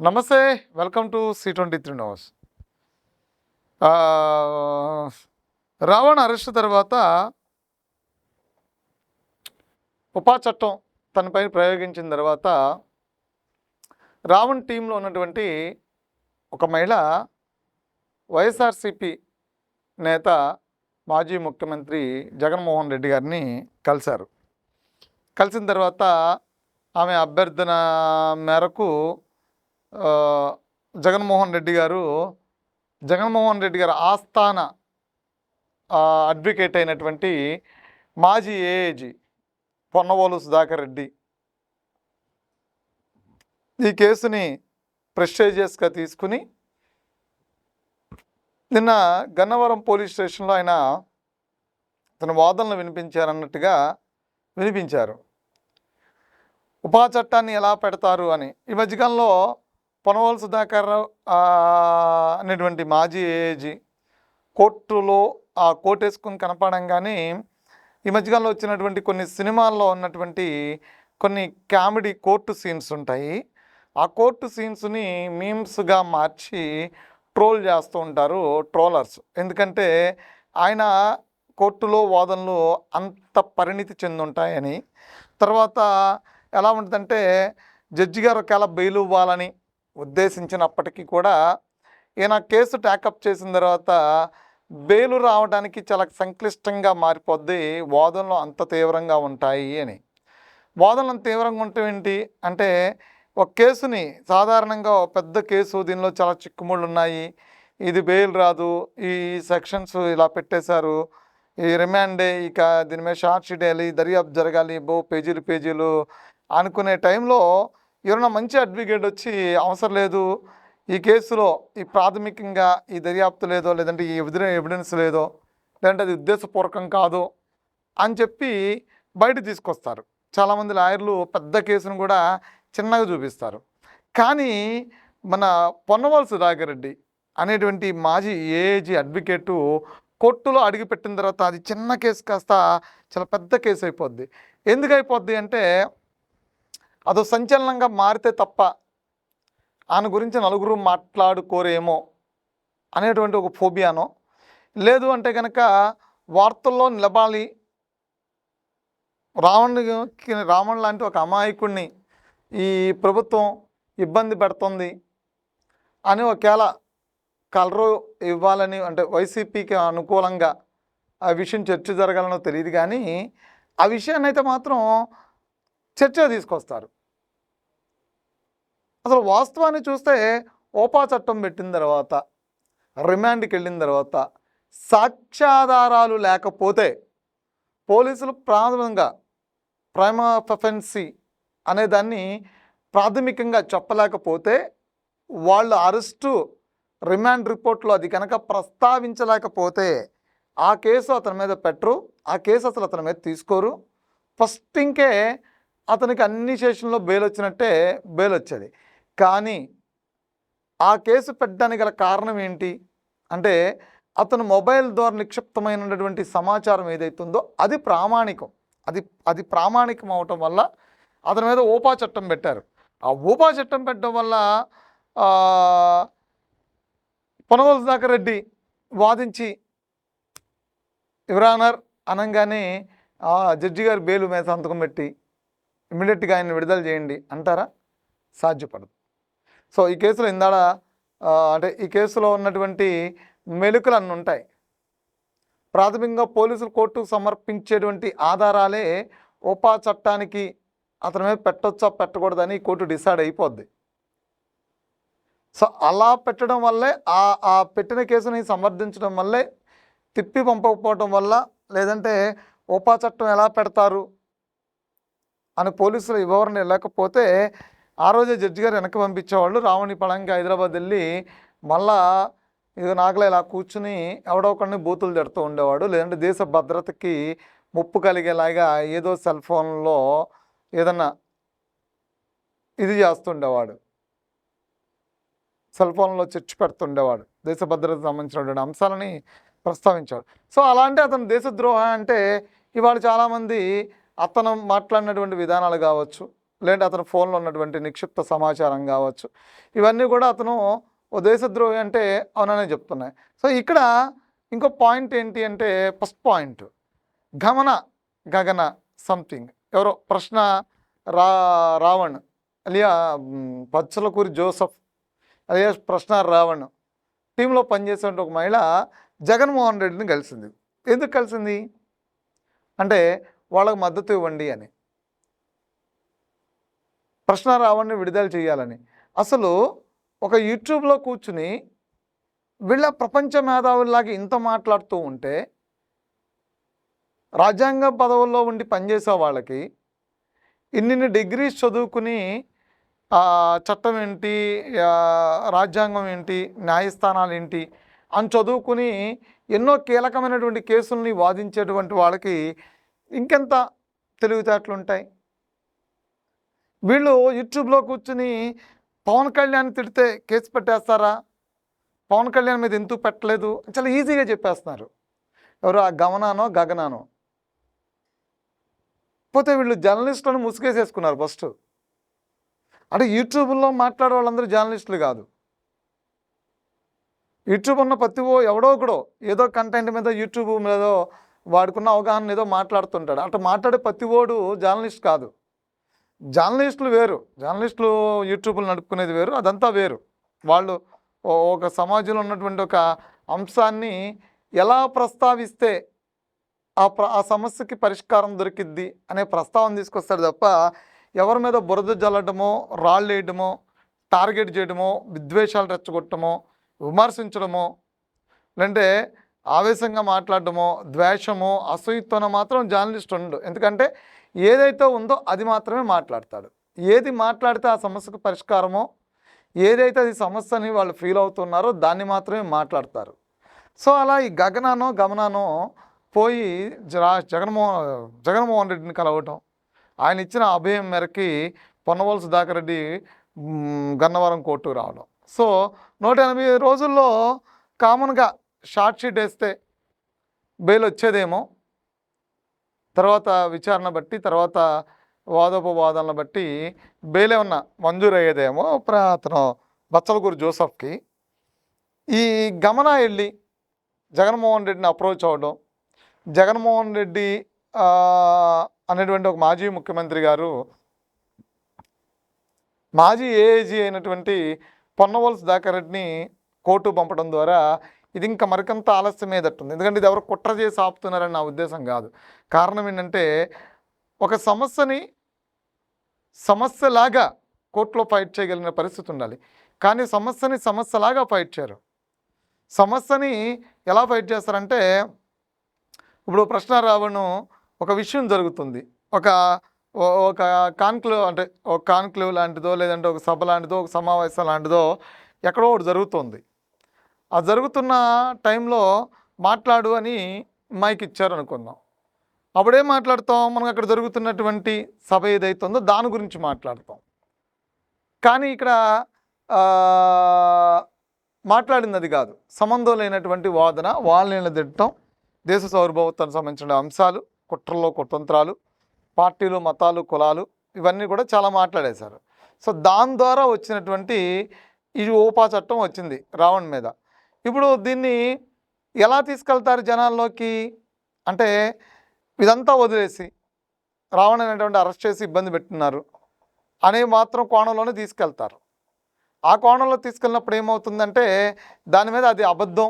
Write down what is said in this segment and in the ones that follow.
నమస్తే. Welcome to C23 news. Ravan arrest తర్వాత ఉపా చట్టం తనపై ప్రయోగించిన తర్వాత రావణ్ టీంలో ఉన్నటువంటి ఒక మహిళ వైఎస్ఆర్సీపీ నేత మాజీ ముఖ్యమంత్రి జగన్మోహన్ రెడ్డి గారిని కలిశారు. కలిసిన తర్వాత ఆమె అభ్యర్థన మేరకు జగన్మోహన్ రెడ్డి గారి ఆస్థాన అడ్వకేట్ అయినటువంటి మాజీ ఏఏజీ పొన్నవోలు సుధాకర్ రెడ్డి ఈ కేసుని ప్రెస్టేజియస్గా తీసుకుని నిన్న గన్నవరం పోలీస్ స్టేషన్లో ఆయన తన వాదనలు వినిపించారు. ఉపా చట్టాన్ని ఎలా పెడతారు అని. ఈ మధ్యకాలంలో పొన్నవోలు సుధాకర్ అనేటువంటి మాజీ ఏఏజీ కోర్టులో కోర్టు వేసుకుని కనపడంగానే ఈ మధ్యకాలంలో వచ్చినటువంటి కొన్ని సినిమాల్లో ఉన్నటువంటి కొన్ని కామెడీ కోర్టు సీన్స్ ఉంటాయి. ఆ కోర్టు సీన్స్ని మీమ్స్గా మార్చి ట్రోల్ చేస్తూ ఉంటారు ట్రోలర్స్. ఎందుకంటే ఆయన కోర్టులో వాదనలు అంత పరిణితి చెందుంటాయని. తర్వాత ఎలా ఉంటుందంటే జడ్జి గారు ఒకవేళ బెయిల్ ఇవ్వాలని ఉద్దేశించినప్పటికీ కూడా ఈయన కేసు ట్యాకప్ చేసిన తర్వాత బెయిల్ రావడానికి చాలా సంక్లిష్టంగా మారిపోద్ది, వాదనలు అంత తీవ్రంగా ఉంటాయి అని. వాదనలు అంత తీవ్రంగా ఉంటే ఏంటి అంటే, ఒక కేసుని సాధారణంగా పెద్ద కేసు, దీనిలో చాలా చిక్కుముళ్ళు ఉన్నాయి, ఇది బెయిల్ రాదు, ఈ సెక్షన్స్ ఇలా పెట్టేశారు, ఈ రిమాండే, ఇక దీని మీద షార్ట్ షీట్ వేయాలి, దర్యాప్తు జరగాలి, పేజీలు అనుకునే టైంలో ఎవరైనా మంచి అడ్వకేట్ వచ్చి అవసరం లేదు, ఈ కేసులో ఈ ప్రాథమికంగా ఈ దర్యాప్తు లేదో, లేదంటే ఈ ఎవిడెన్స్ లేదో, లేదంటే అది ఉద్దేశపూర్వకం కాదు అని చెప్పి బయట తీసుకొస్తారు. చాలామంది లాయర్లు పెద్ద కేసును కూడా చిన్నగా చూపిస్తారు. కానీ మన పొన్నవోలు సుధాకర్ రెడ్డి అనేటువంటి మాజీ ఏఏజీ అడ్వకేటు కోర్టులో అడుగుపెట్టిన తర్వాత అది చిన్న కేసు కాస్త చాలా పెద్ద కేసు అయిపోద్ది. ఎందుకు అయిపోద్ది అంటే, అదో సంచలనంగా మారితే తప్ప ఆయన గురించి నలుగురు మాట్లాడుకోరేమో అనేటువంటి ఒక ఫోబియానో, లేదు అంటే కనుక వార్తల్లో నిలబాలి, రావణ్ లాంటి ఒక అమాయకుడిని ఈ ప్రభుత్వం ఇబ్బంది పెడుతుంది అని ఒకవేళ కలరు ఇవ్వాలని, అంటే వైసీపీకి అనుకూలంగా ఆ విషయం చర్చ జరగాలనో తెలియదు. కానీ ఆ విషయాన్ని అయితే మాత్రం చర్చ తీసుకొస్తారు. అసలు వాస్తవాన్ని చూస్తే ఓపా చట్టం పెట్టిన తర్వాత, రిమాండ్కి వెళ్ళిన తర్వాత సాక్ష్యాధారాలు లేకపోతే పోలీసులు ప్రైమా ఫెఫెన్సీ అనేదాన్ని ప్రాథమికంగా చెప్పలేకపోతే, వాళ్ళు అరెస్టు రిమాండ్ రిపోర్ట్లో అది కనుక ప్రస్తావించలేకపోతే ఆ కేసు అతని మీద పెట్టరు, ఆ కేసు అసలు అతని మీద తీసుకోరు. ఫస్ట్ ఇంకే అతనికి అన్ని సెషన్లో బెయిల్ వచ్చినట్టే బెయిల్ వచ్చేది. కానీ ఆ కేసు పెట్టడానికి గల కారణం ఏంటి అంటే, అతను మొబైల్ ద్వారా నిక్షిప్తమైనటువంటి సమాచారం ఏదైతుందో అది ప్రామాణికం. అది ప్రామాణికం అవటం వల్ల అతని మీద ఓపా చట్టం పెట్టారు. ఆ ఓపా చట్టం పెట్టడం వల్ల పొన్నవోలు సుధాకర్ రెడ్డి వాదించి యువరానర్ అనగానే జడ్జి గారు బెయిల్ మీద సంతకం పెట్టి ఇమ్మీడియట్గా ఆయన్ని విడుదల చేయండి అంటారా? సాధ్యపడదు. సో ఈ కేసులో అంటే ఈ కేసులో ఉన్నటువంటి మెలుకులు అన్నీ ఉంటాయి. ప్రాథమికంగా పోలీసులు కోర్టుకు సమర్పించేటువంటి ఆధారాలే ఓపా చట్టానికి అతని మీద పెట్టొచ్చా పెట్టకూడదని కోర్టు డిసైడ్ అయిపోద్ది. సో అలా పెట్టడం వల్లే, ఆ పెట్టిన కేసుని సమర్థించడం వల్లే, తిప్పి పంపకపోవటం వల్ల, లేదంటే ఓపా చట్టం ఎలా పెడతారు అని పోలీసులు వివరణ లేకపోతే ఆ రోజే జడ్జి గారు వెనక్కి పంపించేవాళ్ళు. రావణి పళంగా హైదరాబాద్ వెళ్ళి మళ్ళా ఇది నాకులా ఇలా కూర్చుని ఎవడో ఒకడిని బూతులు తిడుతూ ఉండేవాడు, లేదంటే దేశ భద్రతకి ముప్పు కలిగేలాగా ఏదో సెల్ ఫోన్లో ఏదన్నా ఇది చేస్తుండేవాడు, సెల్ ఫోన్లో చర్చ పెడుతుండేవాడు, దేశ భద్రతకు సంబంధించినటువంటి అంశాలని ప్రస్తావించాడు. సో అలాంటి అతను దేశద్రోహ అంటే ఇవాళ చాలామంది అతను మాట్లాడినటువంటి విధానాలు కావచ్చు, లేదంటే అతని ఫోన్లో ఉన్నటువంటి నిక్షిప్త సమాచారం కావచ్చు, ఇవన్నీ కూడా అతను ఓ దేశద్రోహి అంటే అవుననే చెప్తున్నాయి. సో ఇక్కడ ఇంకో పాయింట్ ఏంటి అంటే, ఫస్ట్ పాయింట్ గమన గగన సంథింగ్ ఎవరో ప్రశ్న రావణ్ అలియా పచ్చలకూరి జోసఫ్ అలియా ప్రశ్న రావణ్ టీంలో పనిచేసే ఒక మహిళ జగన్మోహన్ రెడ్డిని కలిసింది. ఎందుకు కలిసింది అంటే వాళ్ళకు మద్దతు ఇవ్వండి అని, ప్రశ్న రావణ్ని విడుదల చేయాలని. అసలు ఒక యూట్యూబ్లో కూర్చుని వీళ్ళ ప్రపంచ మేధావుల్లాగా ఇంత మాట్లాడుతూ ఉంటే, రాజ్యాంగ పదవుల్లో ఉండి పనిచేసే వాళ్ళకి ఇన్ని డిగ్రీస్ చదువుకుని చట్టం ఏంటి, రాజ్యాంగం ఏంటి, న్యాయస్థానాలు ఏంటి అని చదువుకుని ఎన్నో కీలకమైనటువంటి కేసుల్ని వాదించేటువంటి వాళ్ళకి ఇంకెంత తెలివితేటలు ఉంటాయి. వీళ్ళు యూట్యూబ్లో కూర్చుని పవన్ కళ్యాణ్ తిడితే కేసు పెట్టేస్తారా, పవన్ కళ్యాణ్ మీద ఎందుకు పెట్టలేదు చాలా ఈజీగా చెప్పేస్తున్నారు. ఎవరు ఆ గమనానో గగనానో. పోతే వీళ్ళు జర్నలిస్టులను ముసుగేసేసుకున్నారు ఫస్ట్. అంటే యూట్యూబ్లో మాట్లాడే వాళ్ళందరూ జర్నలిస్టులు కాదు. యూట్యూబ్ ఉన్న ప్రతి ఎవడో ఒకడో ఏదో కంటెంట్ మీద యూట్యూబ్ మీద వాడుకున్న అవగాహన ఏదో మాట్లాడుతుంటాడు. అట్లా మాట్లాడే ప్రతి ఓడు జర్నలిస్ట్ కాదు. జర్నలిస్టులు వేరు, జర్నలిస్టులు యూట్యూబ్లు నడుపుకునేది వేరు, అదంతా వేరు. వాళ్ళు ఒక సమాజంలో ఉన్నటువంటి ఒక అంశాన్ని ఎలా ప్రస్తావిస్తే ఆ సమస్యకి పరిష్కారం దొరికిద్ది అనే ప్రస్తావన తీసుకొస్తాడు తప్ప ఎవరి మీద బురద జల్లడమో, రాళ్ళు వేయడమో, టార్గెట్ చేయడమో, విద్వేషాలు రెచ్చగొట్టడమో, విమర్శించడమో, లేదంటే ఆవేశంగా మాట్లాడడమో, ద్వేషమో, అసూయతోనో మాత్రం జర్నలిస్ట్ ఉండడు. ఎందుకంటే ఏదైతే ఉందో అది మాత్రమే మాట్లాడతాడు. ఏది మాట్లాడితే ఆ సమస్యకు పరిష్కారమో, ఏదైతే అది సమస్యని వాళ్ళు ఫీల్ అవుతున్నారో దాన్ని మాత్రమే మాట్లాడతారు. సో అలా ఈ గగనానో గమనానో పోయి జగన్మోహన్ రెడ్డిని కలవటం, ఆయన ఇచ్చిన అభయం మేరకి పొన్నవోలు సుధాకర్ రెడ్డి గన్నవరం కోర్టుకు రావడం. సో 180 రోజుల్లో కామన్గా షార్ట్ షీట్ వేస్తే బెయిల్ వచ్చేదేమో, తర్వాత విచారణ బట్టి, తర్వాత వాదోపవాదాలను బట్టి బెయిల్ ఏమన్నా మంజూరు అయ్యేదేమో అతను బచ్చలకూరి జోసఫ్కి. ఈ గమన వెళ్ళి జగన్మోహన్ రెడ్డిని అప్రోచ్ అవ్వడం, జగన్మోహన్ రెడ్డి అనేటువంటి ఒక మాజీ ముఖ్యమంత్రి గారు మాజీ ఏఏజీ అయినటువంటి పొన్నవోలు సుధాకర్ రెడ్డిని కోర్టు పంపడం ద్వారా ఇది ఇంకా మరికంత ఆలస్యం ఏదట్టుంది. ఎందుకంటే ఇది ఎవరు కుట్ర చేసి ఆపుతున్నారని నా ఉద్దేశం కాదు. కారణం ఏంటంటే ఒక సమస్యలాగా కోర్టులో ఫైట్ చేయగలిగిన పరిస్థితి ఉండాలి. కానీ సమస్యలాగా ఫైట్ చేయరు. సమస్యని ఎలా ఫైట్ చేస్తారంటే, ఇప్పుడు ప్రశ్న రావణ్ ఒక విషయం జరుగుతుంది, ఒక కాన్క్లేవ్ అంటే ఒక కాన్క్లేవ్ లాంటిదో, లేదంటే ఒక సభ లాంటిదో, ఒక సమావేశం లాంటిదో ఎక్కడో ఒకటి జరుగుతుంది. ఆ జరుగుతున్న టైంలో మాట్లాడు అని మైక్ ఇచ్చారు అనుకుందాం. అప్పుడేం మాట్లాడతాం, మనకు అక్కడ జరుగుతున్నటువంటి సభ ఏదైతుందో దాని గురించి మాట్లాడతాం. కానీ ఇక్కడ మాట్లాడింది అది కాదు, సంబంధం లేనటువంటి వాదన, వాళ్ళని నిలదెట్టడం, దేశ సార్వభౌమత్వానికి సంబంధించిన అంశాలు, కుట్రలో కుతంత్రాలు, పార్టీలు, మతాలు, కులాలు, ఇవన్నీ కూడా చాలా మాట్లాడేశారు. సో దాని ద్వారా వచ్చినటువంటి ఈ ఓపా చట్టం వచ్చింది రావణ్ మీద. ఇప్పుడు దీన్ని ఎలా తీసుకెళ్తారు జనాల్లోకి అంటే, ఇదంతా వదిలేసి రావణ్ అనేటువంటి అరెస్ట్ చేసి ఇబ్బంది పెట్టున్నారు అనే మాత్రం కోణంలోనే తీసుకెళ్తారు. ఆ కోణంలో తీసుకెళ్ళినప్పుడు ఏమవుతుందంటే, దాని మీద అది అబద్ధం,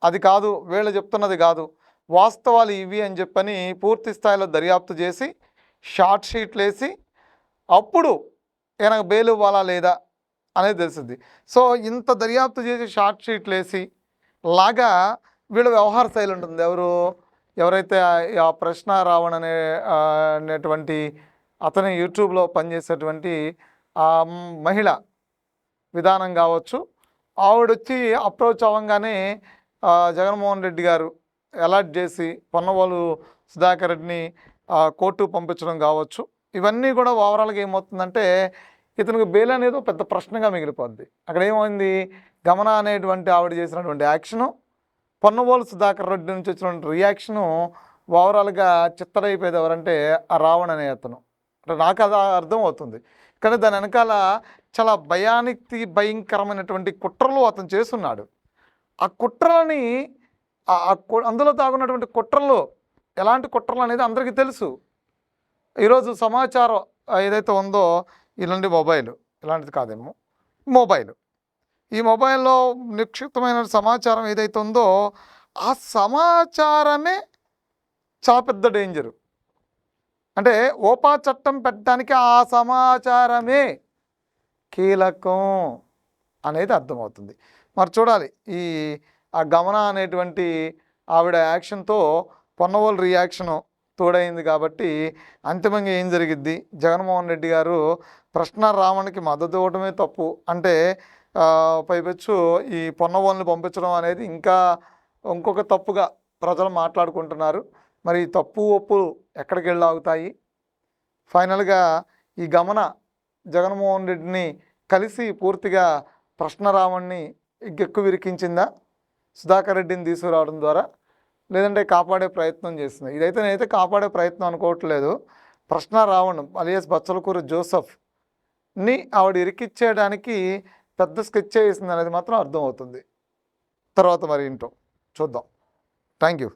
అది కాదు, వీళ్ళు చెప్తున్నది కాదు, వాస్తవాలు ఇవి అని చెప్పని పూర్తి స్థాయిలో దర్యాప్తు చేసి షార్ట్ షీట్లు వేసి అప్పుడు ఈయనకు బెయిల్ ఇవ్వాలా లేదా అనేది తెలిసింది. సో ఇంత దర్యాప్తు చేసి షార్ట్ షీట్లు వేసి లాగా వీళ్ళ వ్యవహార శైలి ఉంటుంది. ఎవరైతే ఆ ప్రశ్న రావణ్ అనేటువంటి అతని యూట్యూబ్లో పనిచేసేటువంటి ఆ మహిళ విధానం కావచ్చు, ఆవిడొచ్చి అప్రోచ్ అవ్వగానే జగన్మోహన్ రెడ్డి గారు అలర్ట్ చేసి పొన్నవోలు సుధాకర్ రెడ్డిని కోర్టుకు పంపించడం కావచ్చు, ఇవన్నీ కూడా ఓవరాల్గా ఏమవుతుందంటే ఇతనికి బెయిల్ అనేది పెద్ద ప్రశ్నగా మిగిలిపోద్ది. అక్కడ ఏమైంది, గమన అనేటువంటి ఆవిడ చేసినటువంటి యాక్షను, పొన్నవోలు సుధాకర్ రెడ్డి నుంచి వచ్చినటువంటి రియాక్షను ఓవరాల్గా చిత్తరైపోయేది ఎవరంటే ఆ రావణ్ అనే అతను. అంటే నాకు అది అర్థం అవుతుంది. కానీ దాని వెనకాల చాలా భయంకరమైనటువంటి కుట్రలు అతను చేస్తున్నాడు. ఆ కుట్రలని అందులో దాగున్నటువంటి కుట్రలు ఎలాంటి కుట్రలు అనేది అందరికీ తెలుసు. ఈరోజు సమాచారం ఏదైతే ఉందో ఇలాంటి మొబైల్ ఇలాంటిది కాదేమో మొబైల్. ఈ మొబైల్లో నిక్షిప్తమైన సమాచారం ఏదైతే ఉందో ఆ సమాచారమే చాలా పెద్ద డేంజరు. అంటే ఓపా చట్టం పెట్టడానికి ఆ సమాచారమే కీలకం అనేది అర్థమవుతుంది. మరి చూడాలి ఆ గమన అనేటువంటి ఆవిడ యాక్షన్తో పొన్నవోలు రియాక్షను తోడైంది కాబట్టి అంతిమంగా ఏం జరిగిద్ది? జగన్మోహన్ రెడ్డి గారు ప్రశ్న రావణ్కి మద్దతు ఇవ్వడమే తప్పు అంటే పైపెచ్చు ఈ పొన్నవోలుని పంపించడం అనేది ఇంకొక తప్పుగా ప్రజలు మాట్లాడుకుంటున్నారు. మరి తప్పు ఒప్పులు ఎక్కడికి వెళ్ళి ఆగుతాయి? ఫైనల్గా ఈ గమన జగన్మోహన్ రెడ్డిని కలిసి పూర్తిగా ప్రశ్న రావణ్ని ఎక్కువ విరికించిందా సుధాకర్ రెడ్డిని తీసుకురావడం ద్వారా, లేదంటే కాపాడే ప్రయత్నం చేస్తుంది? ఇదైతే నేనైతే కాపాడే ప్రయత్నం అనుకోవట్లేదు. ప్రశ్న రావణ్ అలియాస్ బచ్చలకూరు జోసెఫ్ని ఆవిడ ఇరికిచ్చేయడానికి పెద్ద స్కెచ్ వేసింది అనేది మాత్రం అర్థమవుతుంది. తర్వాత మరి ఏంటో చూద్దాం. Thank you.